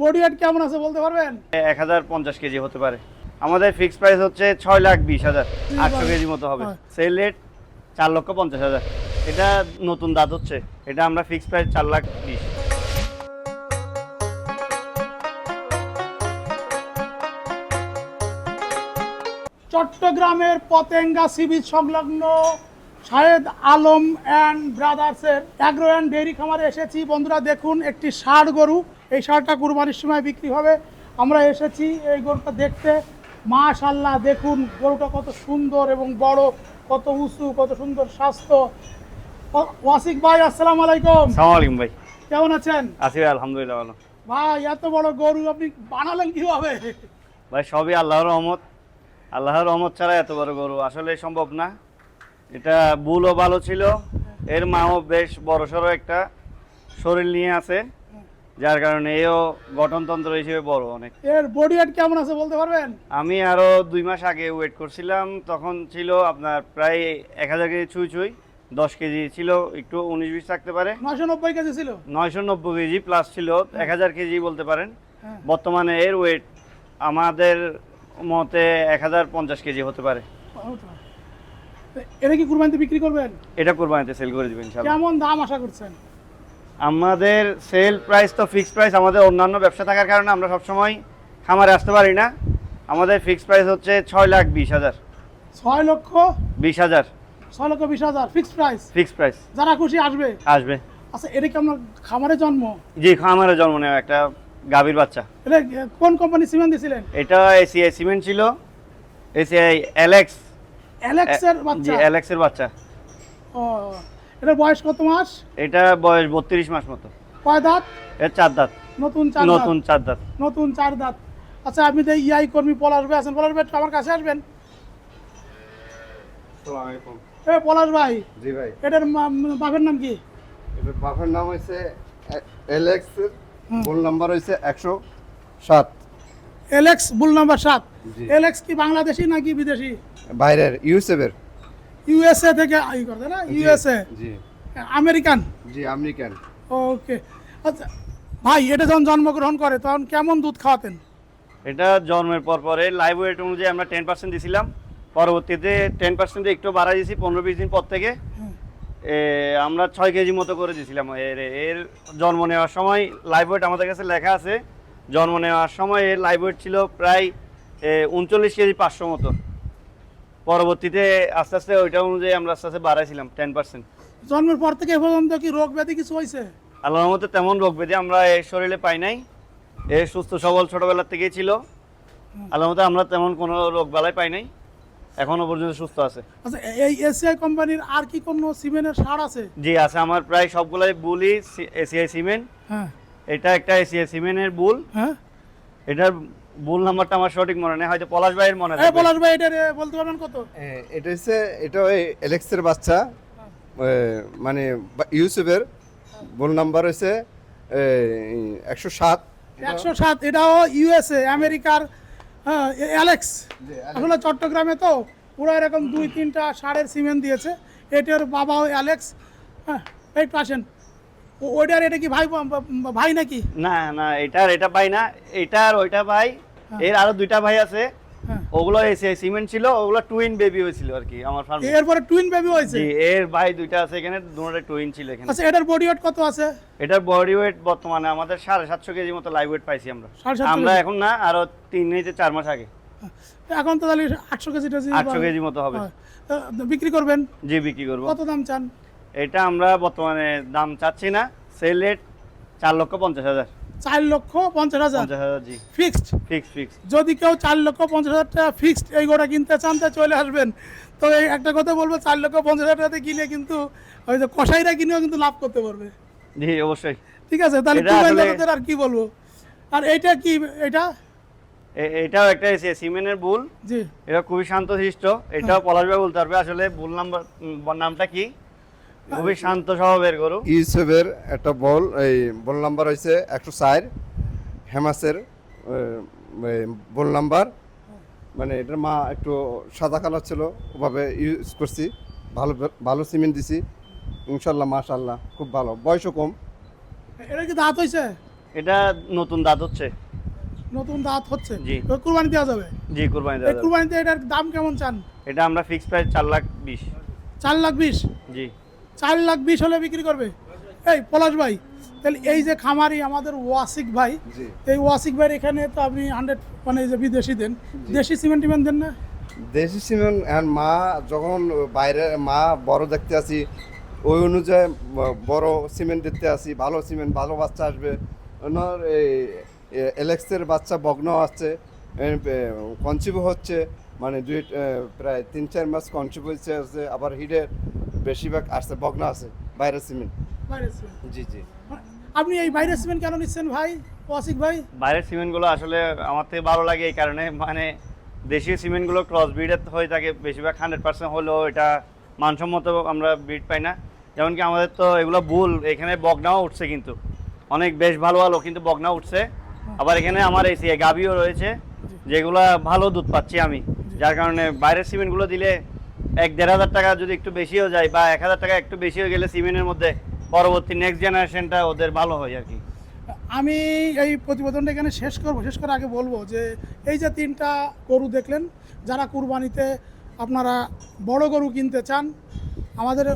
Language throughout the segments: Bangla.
বডি ওয়েট কেমন আছে বলতে পারবেন? 1050 কেজি হতে পারে। আমাদের ফিক্স প্রাইস হচ্ছে 6,20,000, 800 কেজি মতো হবে। Sale rate 4,50,000। এটা নতুন দাঁত হচ্ছে, এটা আমরা ফিক্স প্রাইস 4,20,000। চট্টগ্রামের পতেঙ্গা সি বিচ সংলগ্ন শাহেদ আলম অ্যান্ড ব্রাদার্সের অ্যাগ্রো অ্যান্ড ডেইরি খামারে এসেছি। বন্ধুরা দেখুন, একটি ষাঁড় গরু, এই ষাঁড়টা কুরবানির সময় বিক্রি হবে। আমরা এসেছি এই গরুটা দেখতে। মাশাআল্লাহ, দেখুন গরুটা কত সুন্দর এবং বড়, কত উঁচু, কত সুন্দর স্বাস্থ্য। ওয়াসিক ভাই, আসসালামু আলাইকুম। আসসালামু আলাইকুম ভাই, কেমন আছেন? আছি ভাই, আলহামদুলিল্লাহ ভালো। ভাই, এত বড় গরু আপনি বানালেন কিভাবে? ভাই সবই আল্লাহর রহমত, আল্লাহর রহমত ছাড়া এত বড় গরু আসলে সম্ভব না। এটা বুলও ভালো ছিল, এর মাও বেশ বড়সড় একটা শরীর নিয়ে আছে, যার কারণে এও গঠনতন্ত্র হিসেবে বড় অনেক। এর বডি ওয়েট কেমন আছে বলতে পারবেন? আমি আরো 2 মাস আগে ওয়েট করছিলাম, তখন ছিল আপনার প্রায় 1000 কেজি ছুঁই, 10 কেজি ছিল, একটু 19-20 থাকতে পারে। 990 কেজি ছিল। 990 কেজি প্লাস ছিল, 1000 কেজি বলতে পারেন। হ্যাঁ। বর্তমানে এর ওয়েট আমাদের মতে 1050 কেজি হতে পারে। এটা কি কুরবানিতে বিক্রি করবেন? এটা কুরবানিতে সেল করে দিবেন ইনশাআল্লাহ। কেমন দাম আশা করছেন? আমাদের সেল প্রাইস তো ফিক্সড প্রাইস, আমাদের অন্যান্য ব্যবসা থাকার কারণে আমরা সবসময় খামারে আসতে পারি না। আমাদের ফিক্সড প্রাইস হচ্ছে 6,20,000। 6,20,000। 20,000 6,20,000 ফিক্সড প্রাইস। Fixed price. যারা খুশি আসবে। আসবে। আচ্ছা, এটা কি আপনার খামারে জন্ম? জি, খামারে জন্ম নেওয়া একটা গাভীর বাচ্চা। এটা কোন কোম্পানি সিমেন্ট দিয়েছিলেন? এটা এসিআই সিমেন্ট ছিল, এসিআই এলএক্স। অ্যালেক্স এর বাচ্চা? জি, এলএক্স এর বাচ্চা। ও, এটার বয়স কত মাস? এটা বয়স 32 মাস মতো। কয় দাঁত? এর 4 দাঁত। নতুন 4 দাঁত। নতুন 4 দাঁত। নতুন 4 দাঁত। আচ্ছা, আপনি তো ইআই কর্মী পলাশ ভাই আছেন, পলাশ ভাই একটু আমার কাছে আসবেন। আসসালামু আলাইকুম। পলাশ ভাই, জি ভাই, এটার বাপের নাম কি? এটার বাপের নাম হইছে এলেক্স, ফোন নাম্বার হইছে 107। এলেক্স বুল নাম্বার 7। জি। এলেক্স কি বাংলাদেশি নাকি বিদেশি? বাইরের ইউএসএ এর। ইউএসএ থেকে করে না? ইউএসএ, জি আমেরিকান। জি, আমেরিকান। ওকে। আচ্ছা ভাই, এটা যখন জন্মগ্রহণ করে তখন কেমন দুধ খাওয়াতেন? এটা জন্মের পর পরে লাইভ ওয়েট অনুযায়ী আমরা 10% দিছিলাম, পরবর্তীতে 10% একটু বাড়াই দিয়েছি 15-20 দিন পর থেকে। আমরা 6 কেজি মতো করে দিয়েছিলাম। এর জন্ম নেওয়ার সময় লাইভ ওয়েট আমাদের কাছে লেখা আছে, জন্ম নেওয়ার সময় এর লাইভ ওয়েট ছিল প্রায় 39 কেজি 500 মতো। পরবর্তীতে আস্তে আস্তে ওইটা অনুযায়ী আমরা আস্তে আস্তে বাড়াইছিলাম 10%। জন্মের পর থেকে এ পর্যন্ত কি রোগ ব্যাধি কিছু হয়েছে? আল্লাহর মতে তেমন রোগ ব্যাধি আমরা এর শরীরে পাই নাই। এ সুস্থ সবল ছোটবেলার থেকেই ছিল, আল্লাহর মতে আমরা তেমন কোনো রোগ বালাই পাই নাই, এখনো পর্যন্ত সুস্থ আছে। আচ্ছা, এই এসিআই কোম্পানির আর কি কোনো সিমেন্টের সার আছে? জি আছে, আমার প্রায় সবগুলাই বুলই এসিআই সিমেন্ট। হ্যাঁ। এটা একটা এসিআই সিমেন্টের বুল। হ্যাঁ। এটার বুল নাম্বারটা আমার সঠিক মনে নেই, হয়তো পলাশ ভাইয়ের মনে এই থাকবে। পলাশ ভাই, এটা বলতে পারবেন কত? এটা হইছে, এটা ওই এলেক্সের বাচ্চা, মানে ইউসুফের। ফোন নাম্বার হইছে 107। 107। এটাও ইউএসএ, আমেরিকার। হ্যাঁ, অ্যালেক্স। আসলে চট্টগ্রামে তো পুরো এরকম 2-3টা সারের সিমেন্ট দিয়েছে। এটার বাবাও অ্যালেক্স। হ্যাঁ, একটু আসেন। ওইটার এটা কি ভাই ভাই নাকি? না না, এটা ভাই না, এটার ওইটা ভাই। এর আরো 2টা ভাই আছে, হ্যাঁ। ওগুলো এসিআই সিমেন্ট ছিল, ওগুলো টুইন বেবি হয়েছিল আর কি আমার ফার্মে। এরপরে টুইন বেবি হয়েছে? জি, এর ভাই 2টা আছে এখানে, দুটোটা টুইন ছিল এখানে। আচ্ছা, এটার বডি ওয়েট কত আছে? এটার বডি ওয়েট বর্তমানে আমাদের 750 কেজি মতো লাইভ ওয়েট পাইছি আমরা। 750 আমরা কেজি? এখন না, আরো 3-4 মাস আগে এখন তো তাহলে 800 কেজি 800 কেজি মতো হবে। বিক্রি করবেন? জি, বিক্রি করবো। কত দাম চান? এটা আমরা বর্তমানে দাম চাচ্ছি না, সেল রেট 4,50,000। 4,50,000? 50,000 জি, ফিক্সড? ফিক্স। যদি কেউ 4,50,000 টাকা ফিক্সড এই গোটা কিনতে চান তা চলে আসবেন। তো এই একটা কথা বলবো, 4,50,000 টাকাতে কিনে কিন্তু ওই যে কসাইরা কিনেও কিন্তু লাভ করতে পারবে। জি অবশ্যই। ঠিক আছে, তাহলে এটা কুরবানি আসলে- জগতের আর কি বলবো। আর এইটা কি? এটা এটাও একটা সিমেন্টের বুল। জি। এটা খুবই শান্তশিষ্ট, এটাও পলাশ ভাই বলতে পারবে আসলে বুল নামটা কি। খুবই শান্ত স্বভাবের গরু। ইউসুফের একটা বল, এই বল নাম্বার হইছে 104। হেমাসের বল নাম্বার, মানে এটার মা একটু সাদা কালার ছিল, ওভাবে ইউজ করছি। ভালো ভালো সিমেন্ট দিছি ইনশাল্লাহ, মাশাল্লাহ খুব ভালো। বয়সও কম। এটা কি দাঁত হয়েছে? এটা নতুন দাঁত হচ্ছে। নতুন দাঁত হচ্ছে, জি। তো কুরবানি দেওয়া যাবে? জি, কুরবানি এই দেওয়া যাবে। কুরবানিতে এটার দাম কেমন চান? এটা আমরা ফিক্স প্রাইস 4,20,000। 4,20,000? জি। 4,20,000 হলে বিক্রি করবে? এই পলাশ ভাই, তাহলে এই যে খামারি আমাদের ওয়াসিক ভাই, জি। এই ওয়াসিক ভাইয়ের এখানে তো আপনি 100 মানে এই যে বিদেশি দেন, দেশি সিমেন্ট টিমেন্ট দেন না? দেশি সিমেন্ট আর মা যখন বাইরে মা বড় দেখতে আসি ওই অনুযায়ী বড় সিমেন্ট দিতে আসি, ভালো সিমেন্ট, ভালো বাচ্চা আসবে। ওনার এই এলেক্সের বাচ্চা বগ্ন আসছে, কনসিভ হচ্ছে, মানে প্রায় 3-4 মাস কনসিভ হয়েছে আছে। আবার হিডের বেশিরভাগ আসছে, বগ্ন আছে বাইরের সিমেন্ট। বাইরের সিমেন্ট? জি জি। আপনি এই বাইরের সিমেন্ট কেন নিচ্ছেন ভাই, ওয়াসিক ভাই? বাইরের সিমেন্টগুলো আসলে আমার থেকে ভালো লাগে এই কারণে, মানে দেশীয় সিমেন্টগুলো ক্রস ব্রিডের হয়ে থাকে বেশিরভাগ, 100% হলেও এটা মানসম্মত আমরা ব্রিড পাই না। যেমন কি আমাদের তো এগুলো বুল, এখানে বগনাও উঠছে, কিন্তু অনেক বেশ ভালো ভালো কিন্তু বগনা উঠছে। আবার এখানে আমার এই গাভিও রয়েছে যেগুলা ভালো দুধ পাচ্ছি আমি, যার কারণে বাইরের সিমেন্টগুলো দিলে 1-1.5 হাজার টাকা যদি একটু বেশিও যায় বা 1,000 টাকা একটু বেশি হয়ে গেলে সিমেন্টের মধ্যে পরবর্তী নেক্সট জেনারেশনটা ওদের ভালো হয় আর কি। আমি এই প্রতিবেদনটা এখানে শেষ করব, শেষ করার আগে বলবো যে এই যে 3টা গরু দেখলেন, যারা কুরবানিতে আপনারা বড় গরু কিনতে চান, আমাদের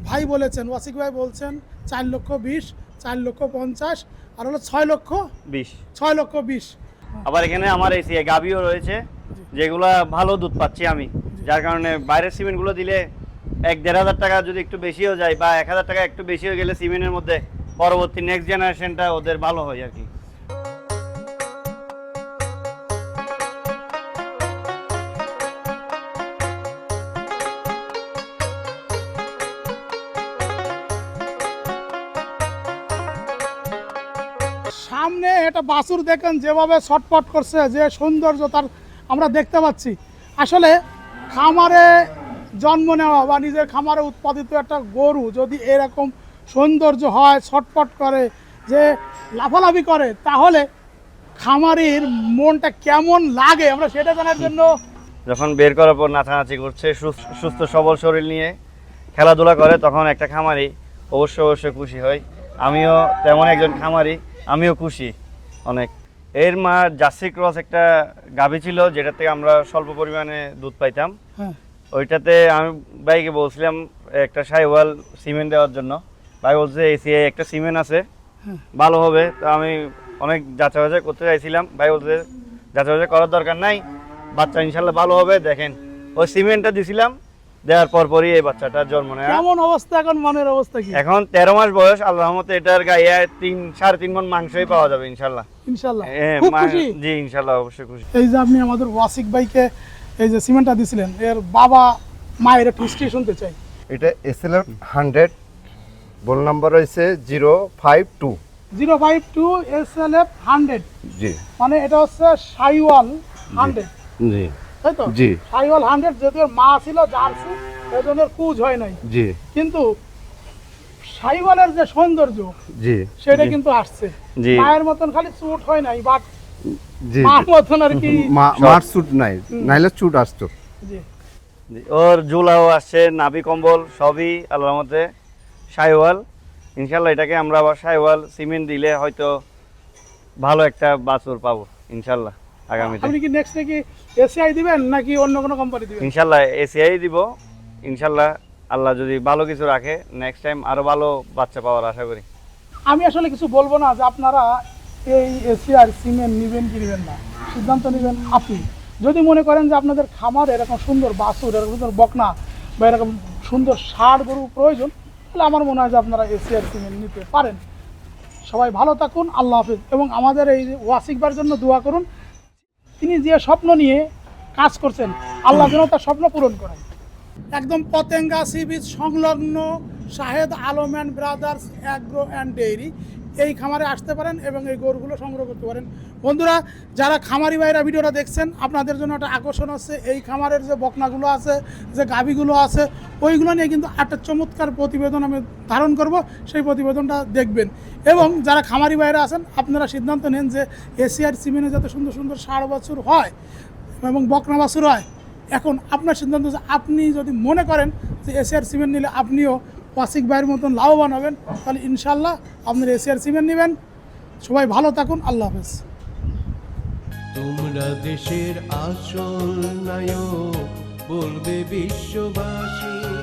ভাই বলেছেন, ওয়াসিক ভাই বলছেন 4,20,000, 4,50,000, আর হলো 20। 6,20,000। আবার এখানে আমার এই গাভিও রয়েছে যেগুলা ভালো দুধ পাচ্ছি আমি, যার কারণে বাইরের সিমেন্টগুলো দিলে 1-1.5 হাজার টাকা যদি একটু বেশিও যায় বা 1,000 টাকা একটু বেশি হয়ে গেলে সিমেন্টের মধ্যে পরবর্তী নেক্সট জেনারেশনটা ওদের ভালো হয় আর কি। সামনে এটা বাছুর দেখেন যেভাবে ছটপট করছে, যে সৌন্দর্য তার আমরা দেখতে পাচ্ছি। আসলে খামারে জন্ম নেওয়া বা নিজের খামারে উৎপাদিত একটা গরু যদি এরকম সৌন্দর্য হয়, ছটপট করে, যে লাফালাফি করে, তাহলে খামারির মনটা কেমন লাগে আমরা সেটা জানার জন্য যখন বের করার পর নাচানাচি করছে, সুস্থ সবল শরীর নিয়ে খেলাধুলা করে, তখন একটা খামারি অবশ্যই খুশি হয়। আমিও তেমন একজন খামারি, আমিও খুশি অনেক। এর মা জার্সি ক্রস একটা গাভী ছিল, যেটা থেকে আমরা স্বল্প পরিমাণে দুধ পাইতাম। হ্যাঁ, ওইটাতে আমি ভাইকে বলছিলাম একটা সাইওয়াল সিমেন্ট দেওয়ার জন্য। ভাই বলছে এসিআই একটা সিমেন্ট আছে, ভালো হবে। তো আমি অনেক যাচাই বাছাই করতে চাইছিলাম, ভাই বলছে যাচাই বাছাই করার দরকার নাই, বাচ্চা ইনশাল্লাহ ভালো হবে, দেখেন। ওই সিমেন্টটা দিছিলাম, দেওয়ার পরই এই বাচ্চাটা জন্ম নেয়। কেমন অবস্থা এখন, মনের অবস্থা কি? এখন 13 মাস বয়স, আল্লাহর রহমতে এটার গায়ে 3-3.5 মণ মাংসই পাওয়া যাবে ইনশাল্লাহ। ইনশাল্লাহ খুব খুশি? জি ইনশাল্লাহ অবশ্যই খুশি। এই যে আপনি আমাদের ওয়াসিক ভাইকে এই যে সিমেন্টটা দিছিলেন, এর বাবা মায়ের একটু হিস্ট্রি শুনতে চাই। এটা SLF 100, বোল নাম্বার হয়েছে 052। 052 SLF 100, জি মানে এটা হচ্ছে সাইওয়াল 100, জি তাই তো? জি। সাইওয়াল 100, যদিও মা ছিল জার্সি, এই জন্য কুজ হয় নাই, জি কিন্তু সাইওয়ালের যে সৌন্দর্য জি সেটা কিন্তু আসছে। জি। মায়ের মতন খালি চুট হয় নাই, বাট জি। মার মতন আর কি। মার চুট নাই, নাইলে চুট আসতো। জি। জি, ওর জুলাও আসছে, নাভি কম্বল সবই আল্লাহর রহমতে সাইওয়াল। ইনশাল্লাহ এটাকে আমরা আবার সাইওয়াল সিমেন্ট দিলে হয়তো ভালো একটা বাছুর পাবো ইনশাল্লাহ আগামীতে। আপনি কি নেক্সট কি এসিআই দিবেন নাকি অন্য কোনো কোম্পানি দিবেন? ইনশাল্লাহ এসিআই দিব ইনশাল্লাহ, আল্লাহ যদি ভালো কিছু রাখে নেক্সট টাইম আরো ভালো বাচ্চা পাওয়ার আশা করি। আমি আসলে কিছু বলবো না যে আপনারা এই এসিআর সিমেন্ট নেবেন কি নেবেন না, সিদ্ধান্ত নেবেন আপনি। যদি মনে করেন যে আপনাদের খামার এরকম সুন্দর বাছুর, এরকম সুন্দর বকনা বা এরকম সুন্দর ষাঁড় গরু প্রয়োজন, তাহলে আমার মনে হয় যে আপনারা এসিআর সিমেন্ট নিতে পারেন। সবাই ভালো থাকুন, আল্লাহ হাফেজ। এবং আমাদের এই ওয়াসিক ভাইয়ের জন্য দোয়া করুন, তিনি যে স্বপ্ন নিয়ে কাজ করছেন, আল্লাহ যেন তার স্বপ্ন পূরণ করেন। একদম পতেঙ্গা সি বিচ সংলগ্ন Shahed Alam and brothers agro and dairy, এই খামারে আসতে পারেন এবং এই গরুগুলো সংগ্রহ করতে পারেন। বন্ধুরা, যারা খামারি ভাইরা ভিডিওটা দেখছেন, আপনাদের জন্য একটা আকর্ষণ হচ্ছে, এই খামারের যে বকনাগুলো আছে, যে গাভীগুলো আছে, ওইগুলো নিয়ে কিন্তু একটা চমৎকার প্রতিবেদন আমি ধারণ করব, সেই প্রতিবেদনটা দেখবেন। এবং যারা খামারি ভাইরা আছেন, আপনারা সিদ্ধান্ত নেন যে এসিআর সিমেন্টে যাতে সুন্দর সুন্দর ষাঁড় বাছুর হয় এবং বকনা বাছুর হয়। এখন আপনার সিদ্ধান্ত, যে আপনি যদি মনে করেন যে এসিআর সিমেন্ট নিলে আপনিও ওয়াসিক ভাইয়ের মতন লাভবান হবেন, তাহলে ইনশাল্লাহ আপনার এসিআর সিমেন্ট নেবেন। সবাই ভালো থাকুন, আল্লাহ হাফেজ। তোমরা দেশের আসল নায়ক, বলবে বিশ্ববাসী।